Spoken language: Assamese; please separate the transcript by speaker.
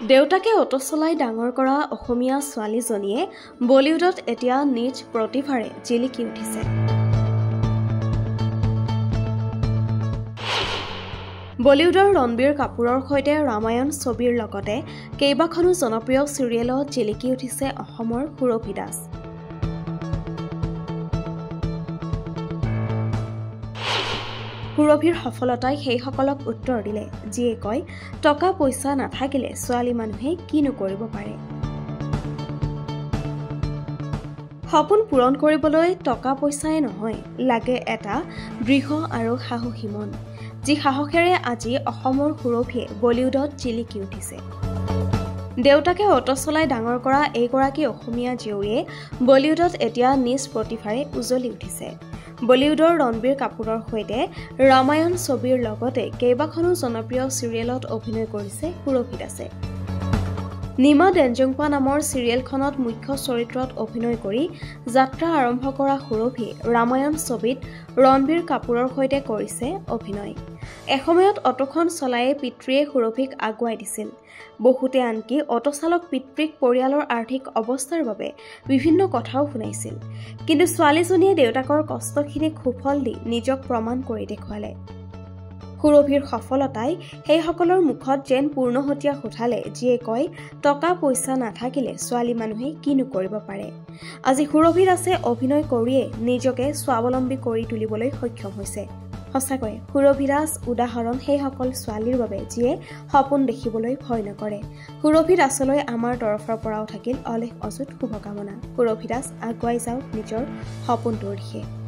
Speaker 1: দেউতাকে অটো চলাই ডাঙৰ কৰা অসমীয়া ছোৱালীজনীয়ে বলিউডত এতিয়া নিজ প্ৰতিভাৰে জিলিকি উঠিছে। বলিউডৰ ৰণবীৰ কাপুৰৰ সৈতে ৰামায়ণ ছবিৰ লগতে কেইবাখনো জনপ্ৰিয় চিৰিয়েলত জিলিকি উঠিছে অসমৰ সুৰভি দাস। সুৰভিৰ সফলতাই সেইসকলক উত্তৰ দিলে যিয়ে কয় টকা পইচা নাথাকিলে ছোৱালী মানুহে কিনো কৰিব পাৰে। সপোন পূৰণ কৰিবলৈ টকা পইচাই নহয়, লাগে এটা দৃঢ় আৰু সাহসী মন, যি সাহসেৰে আজি অসমৰ সুৰভিয়ে বলিউডত জিলিকি উঠিছে। দেউতাকে অটো চলাই ডাঙৰ কৰা এইগৰাকী অসমীয়া জীয়ৰীয়ে বলিউডত এতিয়া নিজ প্ৰতিভাৰে উজলি উঠিছে। বলিউডৰ ৰণবীৰ কাপুৰৰ সৈতে ৰামায়ণ ছবিৰ লগতে কেইবাখনো জনপ্ৰিয় চিৰিয়েলত অভিনয় কৰিছে সুৰভি দাসে। নিমা ডেঞ্জংপা নামৰ চিৰিয়েলখনত মুখ্য চৰিত্ৰত অভিনয় কৰি যাত্ৰা আৰম্ভ কৰা সুৰভি ৰামায়ণ ছবিত ৰণবীৰ কাপুৰৰ সৈতে কৰিছে অভিনয়। এসময়ত অটোখন চলায়ে পিতৃয়ে সুৰভিক আগুৱাই দিছিল। বহুতে আনকি অটো চালক পিতৃক পৰিয়ালৰ আৰ্থিক অৱস্থাৰ বাবে বিভিন্ন কথাও শুনাইছিল। কিন্তু ছোৱালীজনীয়ে দেউতাকৰ কষ্টখিনিক সুফল দি নিজক প্ৰমাণ কৰি দেখুৱালে। সুৰভিৰ সফলতাই সেইসকলৰ মুখত যেন পূৰ্ণহতীয়া সোধালে যিয়ে কয় টকা পইচা নাথাকিলে ছোৱালী মানুহে কিনো কৰিব পাৰে। আজি সুৰভি দাসে অভিনয় কৰিয়ে নিজকে স্বাৱলম্বী কৰি তুলিবলৈ সক্ষম হৈছে। সঁচাকৈয়ে সুৰভি দাস উদাহৰণ সেইসকল ছোৱালীৰ বাবে যিয়ে সপোন দেখিবলৈ ভয় নকৰে। সুৰভি দাসলৈ আমাৰ তৰফৰ পৰাও থাকিল অলেখ অযুত শুভকামনা। সুৰভি দাস আগুৱাই যাওক নিজৰ সপোনটোৰ দিশে।